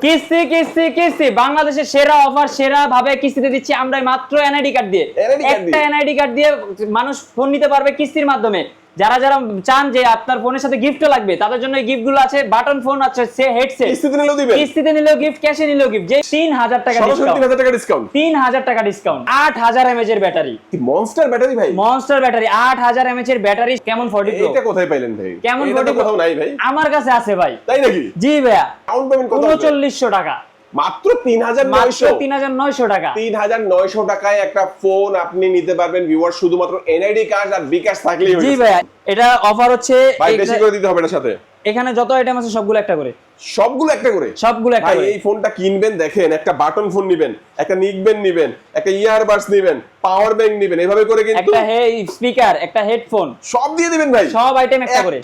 কিস্তি কিস্তি কিস্তি বাংলাদেশের সেরা অফার সেরা ভাবে কিস্তিতে দিচ্ছি আমরা মাত্র এনআইডি কার্ড দিয়ে। একটা এনআইডি কার্ড দিয়ে মানুষ ফোন নিতে পারবে কিস্তির মাধ্যমে। যারা যারা চান যে আপনার ফোনের সাথে গিফট লাগবে তাদের জন্য এই গিফট গুলো আছে। বাটন ফোন আছে, সে হেডসেট কিস্তিতে নিলেও গিফট, ক্যাশে নিলেও গিফট। যে 3000 টাকা ডিসকাউন্ট 3000 টাকা ডিসকাউন্ট 8000 এমএএইচ এর ব্যাটারি, মনস্টার ব্যাটারি ভাই, মনস্টার ব্যাটারি 8000 এমএএইচ এর ব্যাটারি। কেমন 40 প্রো এটা কোথায় পাইলেন ভাই? কেমন এটা তো কোথাও নাই ভাই, আমার কাছে আছে ভাই। তাই নাকি? জি ভাইয়া, কাউন্ট পেমেন্ট কত? 3900 টাকা মাত্র 3900 টাকা। 3900 টাকায় একটা ফোন আপনি নিতে পারবেন ভিউয়ার, শুধুমাত্র এনআইডি কার্ড আর বিকাশ থাকলেই হয়ে জি যাবে। ভাইয়া, এটা অফার হচ্ছে ভাই বেশি করে দিতে হবে এর সাথে। এখানে যত আইটেম আছে সবগুলো একটা করে, সবগুলো একটা করে। ভাই করে। এই ফোনটা কিনবেন, দেখেন একটা বাটন ফোন নিবেন, একটা নিকবেন নিবেন, একটা ইয়ারবাডস নিবেন, পাওয়ার ব্যাংক নিবেন, এইভাবে করে কিন্তু একটা স্পিকার, একটা হেডফোন সব দিয়ে দিবেন ভাই। সব আইটেম একটা করে।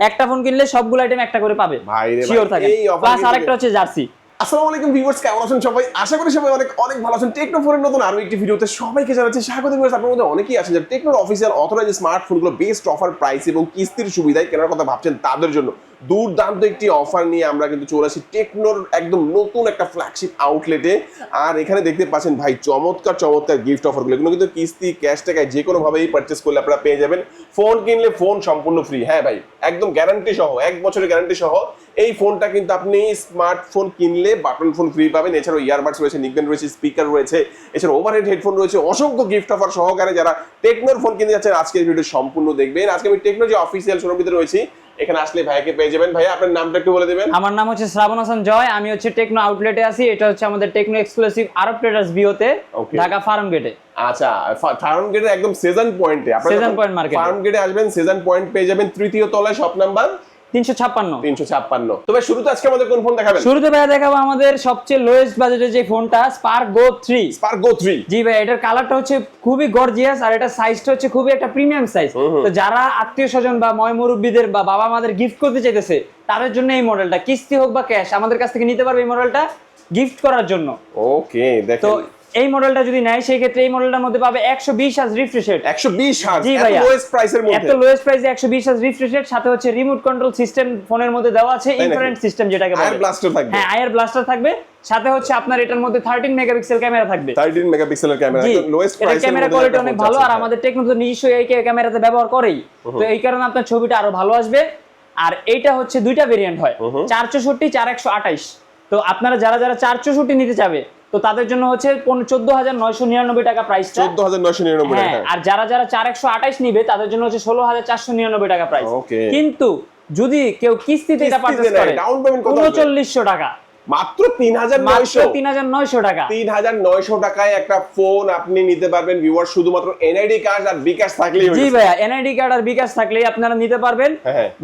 একটা ফোন কিনলে সবগুলো আইটেম একটা করে পাবে ভাই রে। শিওর থাকেন। এই অফার প্লাস আরেকটা হচ্ছে জার্সি। আসসালামু আলাইকুম ভিউয়ার্স, কেমন আছেন সবাই? আশা করি সবাই অনেক অনেক ভালো আছেন। টেকনোফোনের নতুন আরো একটি ভিডিওতে সবাইকে জানাচ্ছি স্বাগত। ভিউয়ার্স, আপনাদের মধ্যে অনেকেই আছেন যারা টেকনোর অফিসিয়াল অথরাইজড স্মার্টফোনগুলো বেস্ট অফার প্রাইস এবং কিস্তির সুবিধায় কেনার কথা ভাবছেন, তাদের জন্য দুর্দান্ত একটি অফার নিয়ে আমরা কিন্তু চলে আসি টেকনোর একদম নতুন একটা ফ্ল্যাগশিপ আউটলেটে। আর এখানে দেখতে পাচ্ছেন ভাই চমৎকার চমৎকার গিফট অফারগুলো, এগুলো কিন্তু কিস্তি ক্যাশ টাকায় যে কোনো ভাবেই পারচেস করলে আপনারা পেয়ে যাবেন। ফোন কিনলে ফোন সম্পূর্ণ ফ্রি। হ্যাঁ ভাই, একদম গ্যারান্টি সহ, 1 বছরের গ্যারান্টি সহ এই ফোনটা কিন্তু আপনি স্মার্টফোন কিনলে বাটন ফোন ফ্রি পাবেন। এছাড়াও ইয়ারবাডস রয়েছে, নিকবেন রয়েছে, স্পিকার রয়েছে, এছাড়াও ওভারহেড হেডফোন রয়েছে, অসংখ্য গিফট অফার সহকারে যারা টেকনোর ফোন কিনতে যাচ্ছেন আজকের ভিডিও সম্পূর্ণ দেখবেন। আজকে আমি টেকনো যে অফিসিয়াল শোরুম ভিতরে রয়েছি, এখানে আসলে ভাইকে পেয়ে যাবেন। ভাইয়া আপনার নামটা একটু বলে দিবেন। আমার নাম হচ্ছে শ্রাবণ হাসান জয়, আমি হচ্ছে টেকনো আউটলেটে আছি। এটা হচ্ছে আমাদের টেকনো এক্সক্লুসিভ আরব ট্রেডার্স বিওতে, ঢাকা ফার্ম গেটে। আচ্ছা, ফার্ম গেটে একদম সেজন পয়েন্টে, আপনারা সেজন পয়েন্ট মার্কেট ফার্ম গেটে আসবেন, সেজন পয়েন্ট পেয়ে যাবেন, তৃতীয় তলায় শপ নাম্বার 356। তবে শুরুতে আজকে আমাদের কোন ফোন দেখাবেন? শুরুতে ভাইয়া দেখাবো আমাদের সবচেয়ে লোয়েস্ট বাজেটের যে ফোনটা, স্পার্ক গো 3। স্পার্ক গো 3, জি ভাই, এটার কালারটা হচ্ছে খুবই গর্জিয়াস আর এটা সাইজটা হচ্ছে খুবই একটা প্রিমিয়াম সাইজ। তো যারা আত্মীয়-স্বজন বা ময়মুরব্বিদের বা বাবা মাদের গিফট করতে চাইতেছে তাদের জন্য এই মডেলটা, কিস্তি হোক বা ক্যাশ, আমাদের কাছ থেকে নিতে পারবে এই মডেলটা গিফট করার জন্য। ওকে, দেখেন তো এই মডেলটা যদি নেয় সেই ক্ষেত্রে এই মডেলটার মধ্যে পাবে 120 হার্জ রিফ্রেশ রেট। 120 হার্জ, জি এত ভাইয়া, লোয়েস্ট প্রাইসের মধ্যে, এত লোয়েস্ট প্রাইসে 120 হার্জ রিফ্রেশ রেট, সাথে হচ্ছে রিমোট কন্ট্রোল সিস্টেম ফোনের মধ্যে দেওয়া আছে, ইনফ্রারেড সিস্টেম যেটাকে বলে, আয়ার ব্লাস্টার থাকবে। হ্যাঁ, আয়ার ব্লাস্টার থাকবে, সাথে হচ্ছে আপনার এটার মধ্যে 13 মেগাপিক্সেল ক্যামেরা থাকবে। 13 মেগাপিক্সেলের ক্যামেরা, লোয়েস্ট প্রাইসের মধ্যে ক্যামেরা কোয়ালিটি অনেক ভালো। আর আমাদের টেকনো তো নিজস্ব এই ক্যামেরাতে ব্যবহার করেই, তো এই কারণে আপনার ছবিটা আরো ভালো আসবে। আর এইটা হচ্ছে দুইটা ভেরিয়েন্ট হয়, 464, 4128। তো আপনারা যারা যারা 464 নিতে চাবে তো তাদের জন্য হচ্ছে 14999 টাকা প্রাইসটা, 14999 টাকা। আর যারা যারা 4128 নিবে তাদের জন্য হচ্ছে 16499 টাকা প্রাইস। কিন্তু যদি কেউ কিস্তিতে এটা পারচেজ করে, ডাউন পেমেন্ট কত? 3900 টাকা, মাত্র 3900 টাকা। 3900 টাকায় একটা ফোন আপনি নিতে পারবেন ভিউয়ার, শুধুমাত্র এনআইডি কার্ড আর বিকাশ থাকলেই হয়ে জি যাবে। ভাইয়া, এনআইডি কার্ড আর বিকাশ থাকলেই আপনারা নিতে পারবেন।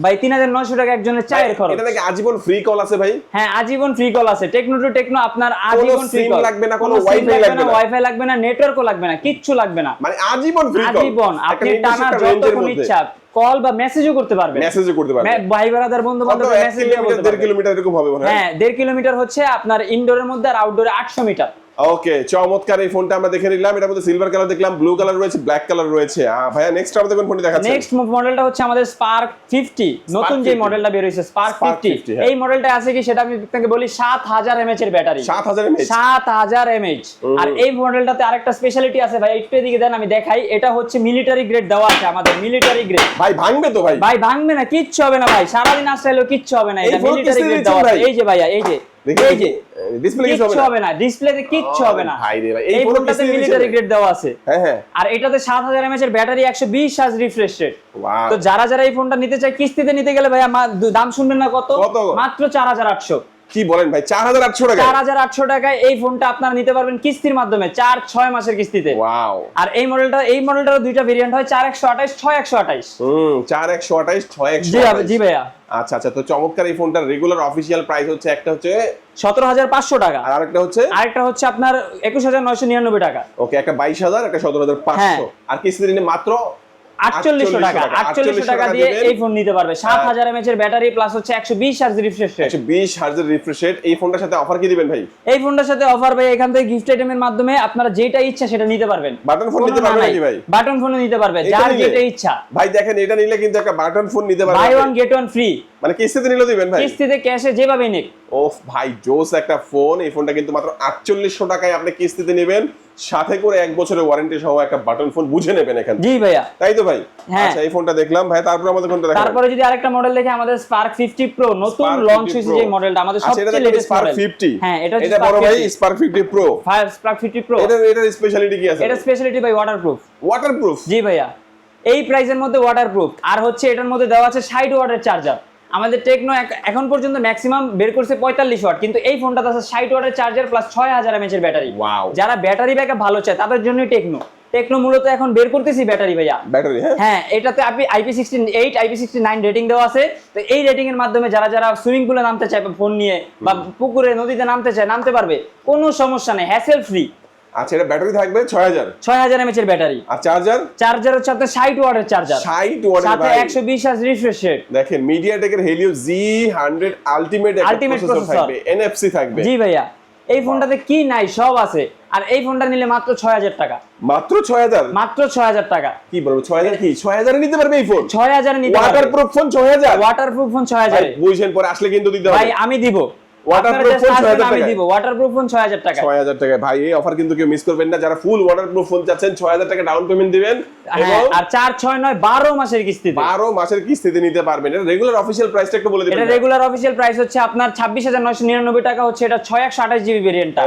ভাই 3900 টাকা একজনের চায়ের খরচ। এটা নাকি আজীবন ফ্রি কল আছে ভাই? হ্যাঁ, আজীবন ফ্রি কল আছে। টেকনো টু টেকনো আপনার আজীবন ফ্রি কল লাগবে না, কোনো ওয়াইফাই লাগবে না, ওয়াইফাই লাগবে না, নেটওয়ার্কও লাগবে না, কিচ্ছু লাগবে না, মানে আজীবন ফ্রি কল। আজীবন আপনি টানা যতক্ষণ ইচ্ছা কল বা মেসেজও করতে পারবেন। ভাই ব্রাদার বন্ধু বান্ধব মেসেজ দিয়ে বলতে পারবেন। 1.5 কিলোমিটার এরকম হবে মনে হয়। হ্যাঁ, 1.5 কিলোমিটার হচ্ছে আপনার ইনডোরের মধ্যে, আর আউটডোরে 800 মিটার। ওকে, চমৎকার এই ফোনটা আমরা দেখে নিলাম। এটার মধ্যে সিলভার কালার দেখলাম, ব্লু কালার রয়েছে, ব্ল্যাক কালার রয়েছে। ভাইয়া নেক্সট আমাদের কোন ফোনটি দেখাচ্ছেন? নেক্সট মডেলটা হচ্ছে আমাদের স্পার্ক 50, নতুন যে মডেলটা বের হইছে স্পার্ক 50। এই মডেলটা আছে কি সেটা আমি আপনাকে বলি, 7000 mAh এর ব্যাটারি, 7000 mAh। আর এই মডেলটাতে আরেকটা স্পেশালিটি আছে ভাই, একটু এদিকে দেন আমি দেখাই। এটা হচ্ছে মিলিটারি গ্রেড দেওয়া আছে, আমাদের মিলিটারি গ্রেড। ভাই ভাঙবে তো? ভাই ভাঙবে না, কিচ্ছু হবে না ভাই, সারা দিন আসলেও কিচ্ছু হবে না, এটা মিলিটারি গ্রেড দেওয়া আছে। এই যে ভাইয়া, এই যে ডিসপ্লে কিচ্ছু হবে না, ডিসপ্লেতে কিচ্ছু হবে না। ভাই রে ভাই, এই ফোনটাতে মিলিটারি গ্রেড দেওয়া আছে। হ্যাঁ, আর এটাতে 7000 mAh এর ব্যাটারি, 120 হার্জ রিফ্রেশ রেট। তো যারা যারা এই ফোনটা নিতে চায় কিস্তিতে নিতে গেলে ভাই দাম শুনবেন না কত? মাত্র 4800। কি বলেন ভাই, 4800 টাকা? 4800 টাকায় এই ফোনটা আপনারা নিতে পারবেন কিস্তির মাধ্যমে, 4-6 মাসের কিস্তিতে। ওয়াও। আর এই মডেলটার দুইটা ভেরিয়েন্ট হয়, 4128, 6128। 4128, 6128। জি ভাইয়া। আচ্ছা, তো চমৎকার এই ফোনটার রেগুলার অফিশিয়াল প্রাইস হচ্ছে, একটা হচ্ছে 17500 টাকা, আর আরেকটা হচ্ছে আপনার 21999 টাকা। ওকে, একটা 22000, একটা 17500। আর কিস্তিতে নিলে মাত্র 4800 টাকা 4800 টাকা দিয়ে এই ফোন নিতে পারবে 7000 mAh এর ব্যাটারি প্লাস হচ্ছে 120 Hz refresh rate 120 Hz refresh rate. এই ফোনটার সাথে অফার কি দিবেন ভাই? এই ফোনটার সাথে অফার ভাই এখান থেকে গিফট আইটেমের মাধ্যমে আপনারা যেটা ইচ্ছা সেটা নিতে পারবেন। বাটন ফোন নিতে পারবেন নাকি ভাই? বাটন ফোন নিতে পারবে যার যেটা ইচ্ছা ভাই। দেখেন এটা নিলে কিন্তু একটা বাটন ফোন নিতে পারবেন, buy one get one free. মানে কিস্তিতে নিলেও দিবেন ভাই? কিস্তিতে ক্যাশে যেভাবে নিক। ওফ ভাই জোস একটা ফোন। এই ফোনটা কিন্তু মাত্র 4800 টাকায় আপনি কিস্তিতে নেবেন, সাথে করে 1 বছরের ওয়ারেন্টি সহ একটা বাটন ফোন বুঝে নেবেন এখান। জি ভাইয়া, তাই তো ভাই? হ্যাঁ। আচ্ছা এই ফোনটা দেখলাম ভাই, তারপর আমাদের কোনটা দেখাবেন? তারপরে যদি আরেকটা মডেল দেখে আমাদের স্পার্ক 50 প্রো নতুন লঞ্চ হয়েছে যে মডেলটা আমাদের সবচেয়ে লেটেস্ট স্পার্ক মডেল। 50। হ্যাঁ এটা বড় ভাই স্পার্ক 50 প্রো। স্পার্ক 50 প্রো এটার স্পেশালিটি কি আছে? এটা স্পেশালিটি ভাই ওয়াটারপ্রুফ। ওয়াটারপ্রুফ? জি ভাইয়া, এই প্রাইসের মধ্যে ওয়াটারপ্রুফ। আর হচ্ছে এটার মধ্যে দেওয়া আছে 60 ওয়াটের চার্জার। আমাদের টেকনো এখন পর্যন্ত ম্যাক্সিমাম বের করছে 45 ওয়াট, কিন্তু এই ফোনটাতে আছে 60 ওয়াটের চার্জার প্লাস 6000 mAh এর ব্যাটারি। ওয়াও। যারা ব্যাটারি ব্যাকআপ ভালো চায় তাদের জন্যই টেকনো মূলত এখন বের করতেছি ব্যাটারি ভাইয়া। ব্যাটারি হ্যাঁ এটাতে আপনি IP68 IP69 রেটিং দেওয়া আছে। তো এই রেটিং এর মাধ্যমে যারা সুইমিং পুলে নামতে চায় ফোন নিয়ে বা পুকুরে নদীতে নামতে চায় নামতে পারবে, কোনো সমস্যা নেই, হ্যাসেল ফ্রি। আচ্ছা এটা ব্যাটারি থাকবে 6000 mAh এর ব্যাটারি। আর চার্জার হচ্ছে আপনার 60 ওয়াটের চার্জার, 60 ওয়াটের সাথে ভাই। 120 Hz রিফ্রেশ রেট। দেখেন মিডিয়াটেকের Helio Z100 আলটিমেট প্রসেসর থাকবে, NFC থাকবে। জি ভাইয়া, এই ফোনটাতে কি নাই সব আছে। আর এই ফোনটা নিলে মাত্র 6000 টাকা। মাত্র 6000? মাত্র 6000 টাকা। কি বলবো 6000 কি 6000 এ নিতে পারবে এই ফোন? 6000 নিতে পারবে। Waterproof phone 6000? ওয়াটারপ্রুফ ফোন 6000 ভাই বুঝেন পরে আসলে কিন্তু দিতে হবে ভাই, আমি দিব। ওয়াটারপ্রুফ ফোন 6000 টাকা আমি দিব ওয়াটারপ্রুফ ফোন 6000 টাকা। 6000 টাকা ভাই, এই অফার কিন্তু কেউ মিস করবেন না। যারা ফুল ওয়াটারপ্রুফ ফোন চাচ্ছেন 6000 টাকা ডাউন পেমেন্ট দিবেন এবং আর 4 6 9 12 মাসের কিস্তিতে 12 মাসের কিস্তিতে নিতে পারবেন। এটা রেগুলার অফিশিয়াল প্রাইসটা একটু বলে দিবেন। এটা রেগুলার অফিশিয়াল প্রাইস হচ্ছে আপনার 26999 টাকা হচ্ছে এটা 6128 জিবি ভেরিয়েন্টটা।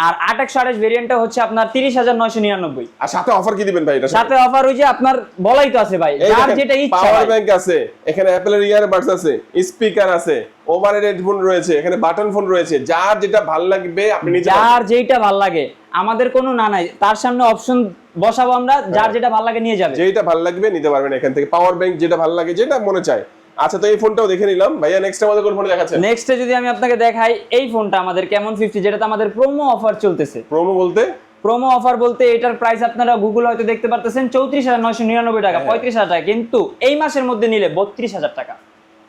আর 8128 ভেরিয়েন্টটা হচ্ছে আপনার 30999। আর সাথে অফার কি দিবেন ভাই? এটা সাথে অফার ওই যে আপনার বলাই তো আছে ভাই, যার যেটা ইচ্ছা। পাওয়ার ব্যাংক আছে, এখানে অ্যাপলের ইয়ারবাডস আছে, স্পিকার আছে, ওভারহেড হেডফোন রয়েছে, এখানে বাটন ফোন রয়েছে। যার যেটা ভালো লাগবে আপনি নিতে পারবেন। যার যেটা ভালো লাগে, আমাদের কোনো না নাই, তার সামনে অপশন বসাবো আমরা, যার যেটা ভালো লাগে নিয়ে যাবে। যেটা ভালো লাগবে নিতে পারবেন এখান থেকে। পাওয়ার ব্যাংক যেটা ভালো লাগে, যেটা মনে চায়। আচ্ছা তো এই ফোনটাও দেখে নিলাম ভাইয়া। নেক্সট আমাদের কোন ফোন দেখাচ্ছেন? নেক্সটে যদি আমি আপনাকে দেখাই এই ফোনটা আমাদের কেমন 50, যেটাতে আমাদের প্রোমো অফার চলতেছে। প্রোমো বলতে? প্রোমো অফার বলতে এটার প্রাইস আপনারা গুগল হয়তো দেখতে পারতেছেন 34999 টাকা, 35000 টাকা, কিন্তু এই মাসের মধ্যে নিলে 32000 টাকা।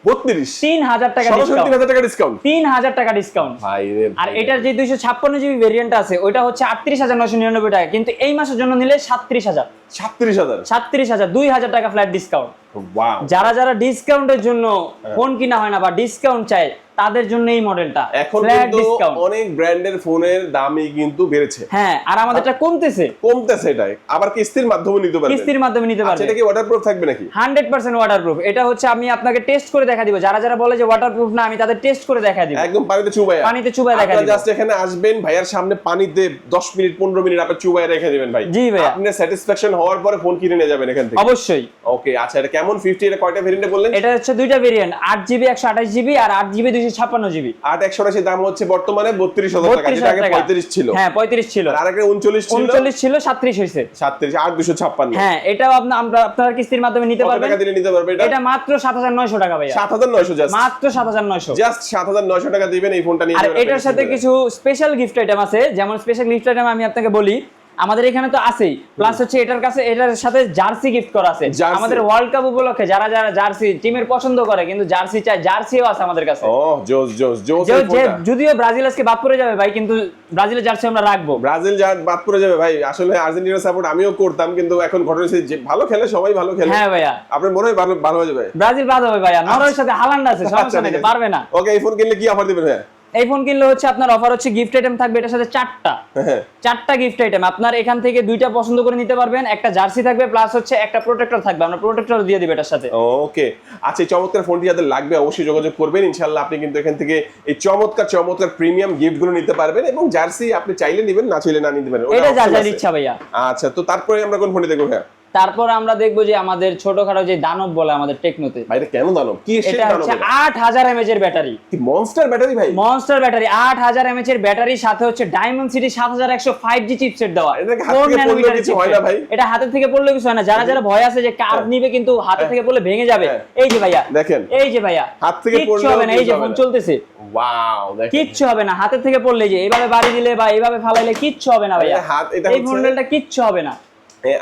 3000 টাকা ডিসকাউন্ট। 3000 টাকা ডিসকাউন্ট। 3000 টাকা ডিসকাউন্ট ভাই রে। আর এটার যে 256 জিবি ভেরিয়েন্ট আছে ওটা হচ্ছে 38999 টাকা, কিন্তু এই মাসের জন্য নিলে 37000। 37000 2000 টাকা ফ্ল্যাট ডিসকাউন্ট। ওয়াও। যারা ডিসকাউন্টের জন্য ফোন কিনা হয় না বা ডিসকাউন্ট চায় তাদের জন্য এই মডেলটা এখন ফ্ল্যাট কিন্তু ডিসকাউন্ট। অনেক ব্র্যান্ডের ফোনের দামই কিন্তু বেড়েছে। হ্যাঁ আর আমাদেরটা কমতেছে এটাই। আবার কিস্তির মাধ্যমে নিতে পারবেন। কিস্তির মাধ্যমে নিতে আচ্ছা পারবেন। এটা কি ওয়াটারপ্রুফ থাকবে নাকি? 100% ওয়াটারপ্রুফ। এটা হচ্ছে আমি আপনাকে টেস্ট করে দেখা দিব। যারা বলে যে ওয়াটারপ্রুফ না, আমি তাদের টেস্ট করে দেখা দিব। একদম পানিতে চুবাইয়া দেখা দিব। জাস্ট এখানে আসবেন, ভাইয়ার সামনে পানিতে 10 মিনিট 15 মিনিট আপনি চুবাইয়া রেখে দিবেন ভাই। জি ভাই, আপনি স্যাটিসফ্যাকশন হওয়ার পরে ফোন কিনে নিয়ে যাবেন এখান থেকে। অবশ্যই। ওকে আচ্ছা এটা কেমন 50? এটা কয়টা ভেরিয়েন্টে বললেন? এটা হচ্ছে দুইটা ভেরিয়েন্ট, 8GB 128GB আর 8GB 256GB। 8 দাম হচ্ছে বর্তমানে 32000 টাকা, যেটা আগে 35 ছিল। হ্যাঁ 35 ছিল। আর আগে 39 ছিল। 39 ছিল, 37 হইছে। 37 আর 256। হ্যাঁ এটাও আপনারা কিস্তির মাধ্যমে নিতে পারবেন। কত টাকা দিলে নিতে পারবে এটা? এটা মাত্র 7900 টাকা ভাইয়া। 7900 জাস্ট। মাত্র 7900। জাস্ট 7900 টাকা দিবেন এই ফোনটা নিয়ে আর যাবেন। এটার সাথে কিছু স্পেশাল গিফট আইটেম আছে। যেমন স্পেশাল গিফট আইটেম আমি আপনাকে বলি, আমাদের এখানে তো আছেই, প্লাস হচ্ছে এটার সাথে জার্সি গিফট করা আছে। আমাদের ওয়ার্ল্ড কাপ উপলক্ষে যারা জার্সি টিমের পছন্দ করে কিন্তু জার্সি চায়, জার্সিও আছে আমাদের কাছে। ও জোস যদিও ব্রাজিল আজকে বাদ পড়ে যাবে ভাই, কিন্তু ব্রাজিলের জার্সি আমরা রাখবো। ব্রাজিল যা বাদ পড়ে যাবে ভাই, আসলে আর্জেন্টিনা সাপোর্ট আমিও করতাম, কিন্তু এখন ঘটনা হচ্ছে যে ভালো খেলে, সবাই ভালো খেলে। হ্যাঁ ভাইয়া, আপনার মনে হয় ভালো হয়ে যাবে? ব্রাজিল বাদ হবে ভাইয়া, নরওয়ের সাথে হালান্ড আছে, সমস্যা নেই, পারবে না। ওকে এই ফোন কিনলে কি অফার দিবেন ভাইয়া? এই ফোন কিনলে হচ্ছে আপনার অফার হচ্ছে গিফট আইটেম থাকবে এটার সাথে 4টা গিফট আইটেম। আপনার এখান থেকে 2টা পছন্দ করে নিতে পারবেন। একটা জার্সি থাকবে প্লাস হচ্ছে একটা প্রোটেক্টর থাকবে, আমরা প্রোটেক্টর দিয়ে দিব এটার সাথে। ওকে আচ্ছা এই চমৎকার ফোনটি যাদের লাগবে অবশ্যই যোগাযোগ করবেন। ইনশাআল্লাহ আপনি কিন্তু এখান থেকে এই চমৎকার প্রিমিয়াম গিফটগুলো নিতে পারবেন, এবং জার্সি আপনি চাইলে নেবেন, না চাইলে না নিতে পারেন, এটা যার ইচ্ছা ভাইয়া। আচ্ছা তো তারপরে আমরা কোন ফোনটি দেখবো ভাইয়া? তারপর আমরা দেখবো যে আমাদের ছোটখাটো যে দানব বলে আমাদের টেকনোতে। ভাই এটা কেন দানব? কি এটা হচ্ছে 8000 mAh এর ব্যাটারি। কি মনস্টার ব্যাটারি ভাই? মনস্টার ব্যাটারি 8000 mAh এর ব্যাটারি, সাথে হচ্ছে ডায়মন্ড সিটি 7100 5G চিপসেট দেওয়া। এটা হাতে থেকে পড়লে কিছু হয় না। যারা ভয় আছে যে কার্ভ নিবে কিন্তু হাতে থেকে পড়লে ভেঙে যাবে, এই যে ভাইয়া দেখেন, এই যে ভাইয়া হাত থেকে পড়লে হবে না, এই যে ফোন চলতেছে, ওয়াও দেখেন কিচ্ছু হবে না। হাতে থেকে পড়লে যে এইভাবে বাড়ি দিলে বা এইভাবে ফালাইলে কিচ্ছু হবে না ভাইয়া, এই মডেলটা কিচ্ছু হবে না।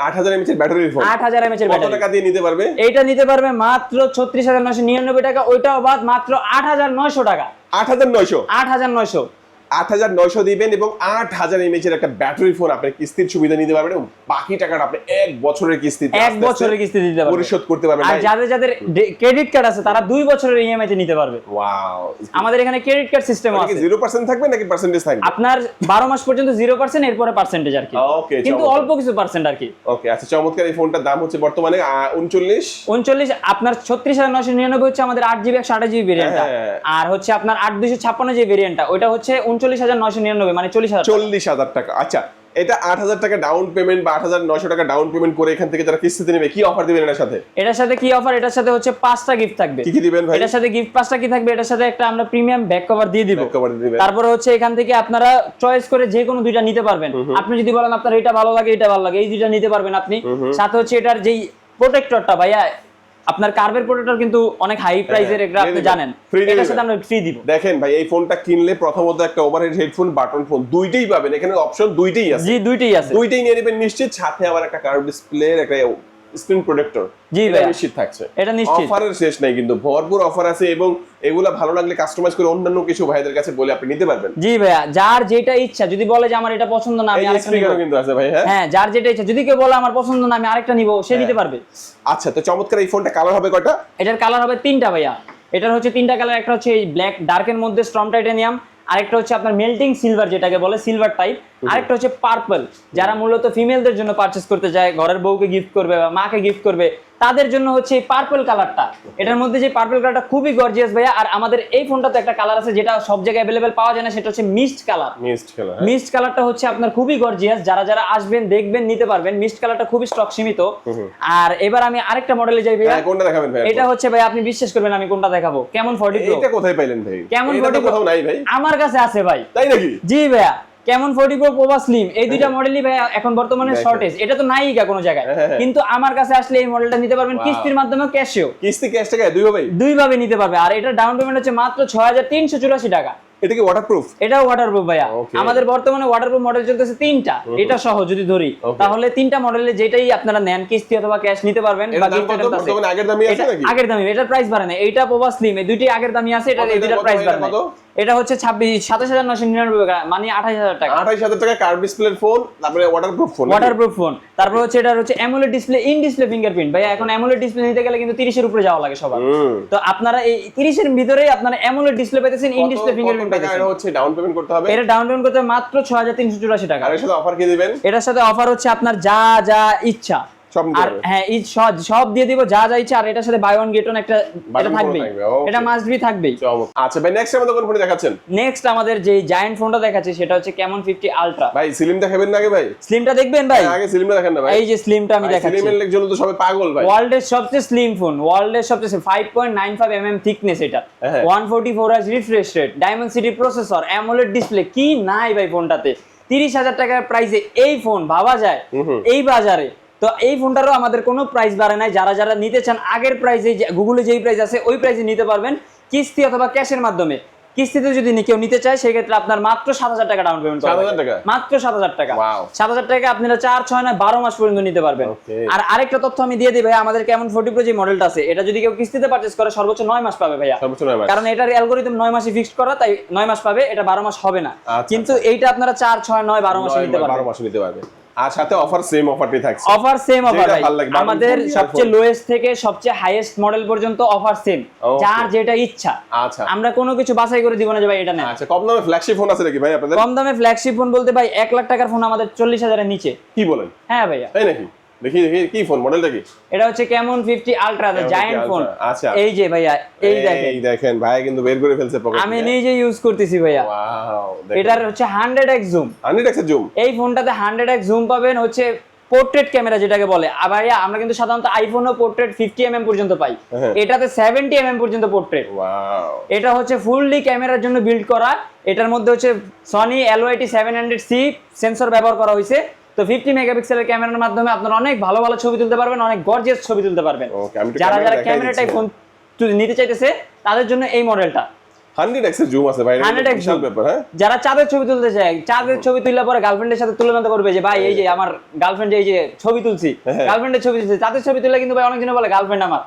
8000 mAh এর ব্যাটারি ফোন, 8000 mAh এর কত ব্যাটারি। টাকা দিয়ে নিতে পারবে? এইটা নিতে পারবে মাত্র 36999 টাকা, ওইটাও বাদ মাত্র 8900 টাকা। 8900 8900 8900 দিবেন এবং 8000 mAh এর একটা ব্যাটারি ফোন আপনি কিস্তির সুবিধা নিতে পারবেন এবং বাকি টাকাটা আপনি 1 বছরের কিস্তিতে এক বছরের কিস্তি দিতে পারবে, পরিশোধ করতে পারবেন। আর যাদের যাদের ক্রেডিট কার্ড আছে তারা 2 বছরের ইএমআই তে নিতে পারবে। ওয়াও, আমাদের এখানে ক্রেডিট কার্ড সিস্টেম আছে। 0% থাকবে নাকি পার্সেন্টেজ থাকবে? আপনার 12 মাস পর্যন্ত 0%, এরপরে পার্সেন্টেজ আর কি, ওকে, কিন্তু চমৎকার। অল্প কিছু পার্সেন্ট আর কি। ওকে, আচ্ছা চমৎকার। এই ফোনটার দাম হচ্ছে বর্তমানে 39 আপনার 36999 হচ্ছে আমাদের 8GB 128GB ভেরিয়েন্টটা, হ্যাঁ। আর হচ্ছে আপনার 8256 যে ভেরিয়েন্টটা ওইটা হচ্ছে 39999, মানে 40000 টাকা। 40000 টাকা। আচ্ছা, এটা 8000 টাকা ডাউন পেমেন্ট বা 8900 টাকা ডাউন পেমেন্ট করে এখান থেকে যারা কিস্তিতে নেবে কি অফার দিবেন এর সাথে? এটার সাথে কি অফার? এটার সাথে হচ্ছে 5টা গিফট থাকবে। কি কি দিবেন ভাই? এটার সাথে গিফট 5টা কি থাকবে? এটার সাথে একটা আমরা প্রিমিয়াম ব্যাক কভার দিয়ে দিব। ব্যাক কভার দিবেন। তারপরে হচ্ছে এখান থেকে আপনারা চয়েস করে যে কোনো দুইটা নিতে পারবেন। আপনি যদি বলেন আপনার এটা ভালো লাগে, এটা ভালো লাগে, এই দুইটা নিতে পারবেন আপনি। সাথে হচ্ছে এটার যেই প্রোটেক্টরটা ভাইয়া, আপনার কার্ভের প্রোটেক্টর কিন্তু অনেক হাই প্রাইসের, এটা আপনি জানেন, এটার সাথে আমরা ফ্রি দিব। দেখেন ভাই, এই ফোনটা কিনলে প্রথমত একটা ওভারহেড হেডফোন, বাটন ফোন দুইটাই পাবেন, এখানে অপশন দুইটাই আছে। জি, দুইটাই আছে, দুইটাই নিয়ে নেবেন নিশ্চিত, সাথে আবার একটা কার্ভ ডিসপ্লে, একটা স্ক্রিন প্রোটেক্টর। জি এটা ভাইয়া, নিশ্চিত থাকছে। এটা নিশ্চিত। অফারের শেষ নাই, কিন্তু ভরপুর অফার আছে এবং এগুলা ভালো লাগলে কাস্টমাইজ করে অন্যান্য কিছু ভাইদের কাছে বলে আপনি নিতে পারবেন। জি ভাইয়া, যার যেটা ইচ্ছা, যদি বলে যে আমার এটা পছন্দ না আমি এই আরেকটা নিব, স্পিকারও কিন্তু আছে ভাই। হ্যাঁ, যার যেটা ইচ্ছা, যদি কেউ বলে আমার পছন্দ না আমি আরেকটা নিব, সে নিতে পারবে। আচ্ছা, তো চমৎকার। এই ফোনটা কালার হবে কয়টা? এটার কালার হবে 3টা ভাইয়া। এটার হচ্ছে 3টা কালার, একটা হচ্ছে এই ব্ল্যাক ডার্কের মধ্যে স্ট্রম টাইটানিয়াম, আরেকটা হচ্ছে আপনার মেল্টিং সিলভার যেটাকে বলে সিলভার টাইপ, আরেকটা হচ্ছে পার্পল, যারা মূলত ফিমেলদের জন্য পারচেজ করতে চায়, ঘরের বউকে গিফট করবে বা মাকে গিফট করবে, তাদের জন্য হচ্ছে এই পার্পল কালারটা। এটার মধ্যে যে পার্পল কালারটা খুবই গর্জিয়াস ভাইয়া। আর আমাদের এই ফোনটাতে একটা কালার আছে যেটা সব জায়গায় অ্যাভেলেবেল পাওয়া যায় না, সেটা হচ্ছে mist colour. Mist colour. Mist কালারটা হচ্ছে আপনার খুবই গর্জিয়াস, যারা যারা আসবেন দেখবেন নিতে পারবেন। মিস্ট কালারটা খুবই স্টক সীমিত। আর এবার আমি আরেকটা মডেলে যাই ভাইয়া। কোনটা দেখাবেন ভাই? এটা হচ্ছে ভাই, আপনি বিশ্বাস করবেন আমি কোনটা দেখাবো, কেমন 40 প্রো। এটা কোথায় পাইলেন ভাই? কেমন এটা 40 তো কোথাও নাই ভাই। আমার কাছে আছে ভাই। তাই নাকি? জি ভাইয়া, কেমন 40 প্রো প্রোবা স্লিম, এই দুইটা মডেলই ভাই এখন বর্তমানে দেখেন। শর্টেজ, এটা তো নাই কোনো জায়গায়, কিন্তু আমার কাছে আসলে এই মডেলটা নিতে পারবেন কিস্তির মাধ্যমে, ক্যাশেও। কিস্তি ক্যাশ টাকা দুই হবে? দুই ভাবে নিতে পারবে। আর এটা ডাউন পেমেন্ট হচ্ছে মাত্র 6384 টাকা। এটা কি ওয়াটারপ্রুফ? এটাও ওয়াটারপ্রুফ ভাইয়া। Okay. আমাদের বর্তমানে ওয়াটারপ্রুফ মডেল চলতেছে 3টা, এটা সহ যদি ধরি তাহলে 3টা মডেলে যেটাই আপনারা নেন কিস্তি অথবা ক্যাশ নিতে পারবেন। এর দাম কত? বর্তমানে আগের দামই আছে নাকি? আগের দামই, এটার প্রাইস বাড়ে না। এইটা প্রোবা স্লিম, এই দুইটাই আগের দামই আছে, এটা এই দুইটার প্রাইস বাড়ে না। এটা হচ্ছে 27999 টাকা, মানে 28000 টাকা। 28000 টাকা কার্ভ ডিসপ্লের ফোন, তারপরে ওয়াটারপ্রুফ ফোন। Waterproof phone. তারপর হচ্ছে এটা হচ্ছে AMOLED display, in display fingerprint ভাইয়া। এখন অ্যামোলেড ডিসপ্লে নিতে গেলে কিন্তু 30 এর উপরে যাওয়া লাগে সবার। তো আপনারা এই 30 এর ভিতরেই আপনারা অ্যামোলেড ডিসপ্লে পেতেছেন, ইন ডিসপ্লে ফিঙ্গারপ্রিন্ট টাকা পেতেছেন। এটা হচ্ছে ডাউন পেমেন্ট করতে হবে? এটা ডাউন পেমেন্ট করতে হবে মাত্র 6384 টাকা। আর এর সাথে অফার কি দিবেন? এটার সাথে অফার হচ্ছে আপনার যা যা ইচ্ছা সব নিতে আর পারবে। হ্যাঁ, সব দিয়ে দিব যা যা ইচ্ছা। আর এটার সাথে বাই ওয়ান গেট ওয়ান একটা, এটা থাকবেই, okay. এটা মাস্ট বি থাকবেই। আচ্ছা ভাই, নেক্সট আমাদের কোন ফোন দেখাচ্ছেন? নেক্সট আমাদের যে জায়ান্ট ফোনটা দেখাচ্ছি সেটা হচ্ছে ক্যামন 50 আলট্রা। ভাই স্লিম দেখাবেন না আগে ভাই? স্লিমটা দেখবেন ভাই? আগে স্লিমটা দেখেন না ভাই। এই যে স্লিমটা আমি দেখাচ্ছি, স্লিমের জন্য তো সবাই পাগল ভাই। ওয়ার্ল্ডের সবচেয়ে স্লিম ফোন, ওয়ার্ল্ডের সবচেয়ে 5.95 mm থিকনেস, এটা 144 Hz refresh rate, diamond city processor, AMOLED display, কি নাই ভাই ফোনটাতে। 30,000 টাকার প্রাইসে এই ফোন ভাবা যায় এই বাজারে? তো এই ফোনটারও আমাদের কোনো প্রাইস বাড়ে নাই। যারা যারা নিতে চান আগের প্রাইসে, গুগলে যেই প্রাইস আছে ওই প্রাইসে নিতে পারবেন, কিস্তি অথবা ক্যাশের মাধ্যমে। কিস্তিতে যদি কেউ নিতে চায় সেক্ষেত্রে আপনার মাত্র 7000 টাকা ডাউন পেমেন্ট করতে হবে। 7000 টাকা? মাত্র 7000 টাকা। Wow. 7000 টাকা আপনারা 4, 6, 9, 12 মাস পর্যন্ত নিতে পারবেন। Okay. আর আরেকটা তথ্য আমি দিয়ে দিই ভাই, আমাদের কেমন 40 প্রো যে মডেলটা আছে এটা যদি কেউ কিস্তিতে পারচেজ করে সর্বোচ্চ 9 মাস পাবে ভাইয়া। সর্বোচ্চ 9 মাস। কারণ এটার অ্যালগরিদম 9 মাসে ফিক্সড করা, তাই 9 মাস পাবে, এটা 12 মাস হবে না। আচ্ছা, কিন্তু এইটা আপনারা 4, 6, 9, 12 মাসে নিতে 12 পারবেন। মাস নিতে পারবে। আর সাথে অফার সেম অফারটি থাকছে। অফার সেম অফার যেটা ভাই, ভালো লাগবে, আমাদের বাটন ফোন, সবচেয়ে ইয়ারফোন। লোয়েস্ট থেকে সবচেয়ে হাইয়েস্ট মডেল পর্যন্ত অফার সেম, Okay. যার যেটা ইচ্ছা। আচ্ছা আমরা কোনো কিছু বাছাই করে দিব না যে ভাই এটা নেন। আচ্ছা, কম দামে ফ্ল্যাগশিপ ফোন আছে নাকি ভাই আপনাদের? কম দামে ফ্ল্যাগশিপ ফোন বলতে ভাই 1 লাখ টাকার ফোন আমাদের 40,000 এর নিচে। কি বলেন? হ্যাঁ ভাইয়া, তাই নাকি? দেখি দেখি কি ফোন, মডেলটা কি? এটা হচ্ছে কেমন 50 ultra, the Camon 50 giant phone. আচ্ছা। এই যে ভাইয়া, এই দেখেন, এই দেখেন ভাই কিন্তু বের করে ফেলছে পকেট আমি নিজে ইউজ করতেছি ভাইয়া। ওয়াও, এটার হচ্ছে 100x জুম। 100x এর জুম? এই ফোনটাতে 100x জুম পাবেন, হচ্ছে পোর্ট্রেট ক্যামেরা যেটাকে বলে। আর ভাইয়া আমরা কিন্তু সাধারণত আইফোনও পোর্ট্রেট 50 mm পর্যন্ত পাই, এটাতে 70 mm পর্যন্ত পোর্ট্রেট। ওয়াও, এটা হচ্ছে ফুললি ক্যামেরার জন্য বিল্ড করা। এটার মধ্যে হচ্ছে সনি LOIT 700C সেন্সর ব্যবহার করা হয়েছে। তো 50 মেগাপিক্সেলের ক্যামেরার মাধ্যমে আপনারা অনেক ভালো ভালো ছবি তুলতে পারবেন, অনেক গর্জিয়াস ছবি তুলতে পারবেন। Okay, আমি একটু যারা ক্যামেরা যারা দেখাই ক্যামেরাটাই দিচ্ছি। ফোন নিতে চাইতেছে তাদের জন্য এই মডেলটা। 100x এর জুম আছে ভাই, 100x বিশাল ব্যাপার। হ্যাঁ, যারা চাঁদের ছবি তুলতে চায়, চাঁদের ছবি তুললে পরে গার্লফ্রেন্ডের সাথে তুলনা করবে যে ভাই এই যে আমার গার্লফ্রেন্ড, এই যে ছবি তুলছি, গার্লফ্রেন্ডের ছবি তুলছি, চাঁদের ছবি তুললে কিন্তু ভাই অনেকদিন বলে গার্লফ্রেন্ড আমার।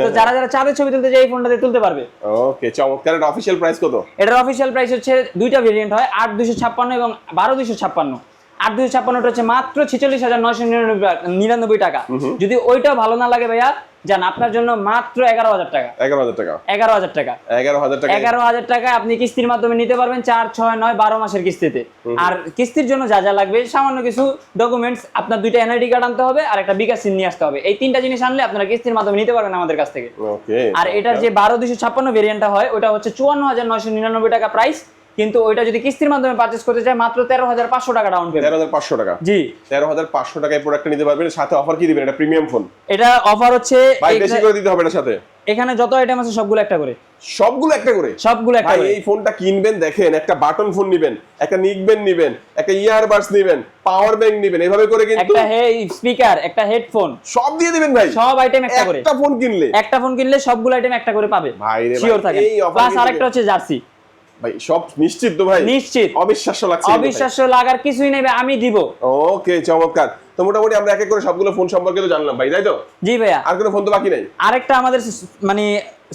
তো যারা যারা চাঁদের ছবি তুলতে যায় এই ফোনটাতে তুলতে পারবে। ওকে, চমৎকার। এর অফিশিয়াল প্রাইস কত? এটার অফিশিয়াল প্রাইস হচ্ছে দুইটা ভেরিয়েন্ট হয়, 8256 এবং 12256। 8256 হচ্ছে মাত্র 46,999 টাকা। যদি ওইটা ভালো না লাগে ভাইয়া, জান আপনার জন্য মাত্র 11,000 টাকা। 11,000 টাকা? 11,000 টাকা। 11,000 টাকা। 11,000 টাকায় আপনি কিস্তির মাধ্যমে নিতে পারবেন 4, 6, 9, 12 মাসের কিস্তিতে। আর কিস্তির জন্য যা যা লাগবে সামান্য কিছু ডকুমেন্টস, আপনার দুইটা এনআইডি কার্ড আনতে হবে আর একটা বিকাশ সিম নিয়ে আসতে হবে। এই তিনটা জিনিস আনলে আপনারা কিস্তির মাধ্যমে নিতে পারবেন আমাদের কাছ থেকে। ওকে। আর এটার যে 12256 ভেরিয়েন্টটা হয় ওটা হচ্ছে 54,999 টাকা প্রাইস, কিন্তু ওইটা যদি কিস্তির মাধ্যমে পারচেজ করতে চায় মাত্র 13,500 টাকা ডাউন পেমেন্ট। 13,500 টাকা? জি, 13,500 টাকায় প্রোডাক্টটা নিতে পারবেন। সাথে অফার কি দিবেন? এটা প্রিমিয়াম ফোন, এটা অফার হচ্ছে ভাই বেশি করে দিতে হবে এটার সাথে। এখানে যত আইটেম আছে সবগুলো একটা করে। সবগুলো একটা করে? সবগুলো একটা ভাই করে। এই ফোনটা কিনবেন, দেখেন একটা বাটন ফোন নিবেন, একটা নিকবেন নিবেন, একটা ইয়ারবাডস নিবেন, পাওয়ার ব্যাংক নিবেন, এভাবে করে কিন্তু একটা স্পিকার, একটা হেডফোন, সব দিয়ে দিবেন ভাই। সব আইটেম একটা করে। একটা ফোন কিনলে, একটা ফোন কিনলে সবগুলো আইটেম একটা করে পাবে। ভাই রে শিওর ভাই, থাকেন। এই অফার প্লাস আরেকটা হচ্ছে জার্সি। ভাই সব নিশ্চিত তো ভাই? নিশ্চিত। অবিশ্বাস্য লাগছে। অবিশ্বাস্য লাগার কিছুই নেই ভাই, আমি দিব। ওকে, চমৎকার। তো মোটামুটি আমরা এক এক করে সবগুলো ফোন সম্পর্কে তো জানলাম ভাই, তাই তো? জি ভাইয়া। আর কোনো ফোন তো বাকি নাই? আরেকটা আমাদের মানে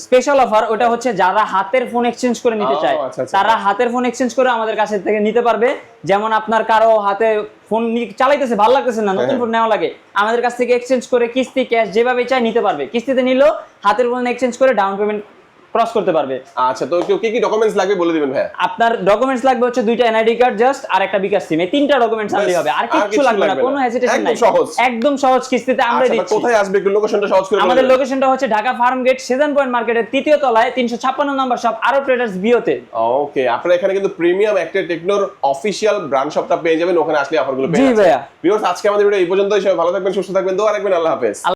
স্পেশাল অফার, ওটা হচ্ছে যারা হাতের ফোন এক্সচেঞ্জ করে নিতে চায় আচ্ছা, আচ্ছা। তারা হাতের ফোন এক্সচেঞ্জ করে আমাদের কাছ থেকে নিতে পারবে। যেমন আপনার কারো হাতে ফোন চালাইতেছে, ভালো লাগতেছে না, নতুন ফোন নেওয়া লাগে, আমাদের কাছ থেকে এক্সচেঞ্জ করে কিস্তি, ক্যাশ যেভাবে চাই নিতে পারবে। কিস্তিতে নিলেও হাতের ফোন এক্সচেঞ্জ করে ডাউন পেমেন্ট ক্রস করতে পারবে। আচ্ছা, তো কি কি ডকুমেন্টস লাগবে বলে দিবেন ভাই? আপনার ডকুমেন্টস লাগবে হচ্ছে দুইটা এনআইডি কার্ড জাস্ট আর একটা বিকাশ সিম। এই তিনটা ডকুমেন্টস আনলেই হবে, আর কিছু লাগবে না, কোনো হেজিটেশন নাই। একদম সহজ কিস্তিতে আমরা দিচ্ছি। কোথায় আসবে একটু লোকেশনটা সহজ করে বলুন। আমাদের লোকেশনটা হচ্ছে ঢাকা ফার্ম গেট, সেজান পয়েন্ট মার্কেটের 3য় তলায় 356 নম্বর শপ, আরো ট্রেডার্স বিওতে। ওকে, আপনারা এখানে কিন্তু প্রিমিয়াম একটা টেকনোর অফিশিয়াল ব্র্যান্ড শপটা পেয়ে যাবেন, ওখানে আসলে অফারগুলো পেয়ে জি যাবেন। ভাইয়া। ভিউয়ার্স, আজকে আমাদের ভিডিও এই পর্যন্তই। সবাই ভালো থাকবেন, সুস্থ থাকবেন, দোয়া রাখবেন। আল্লাহ হাফেজ।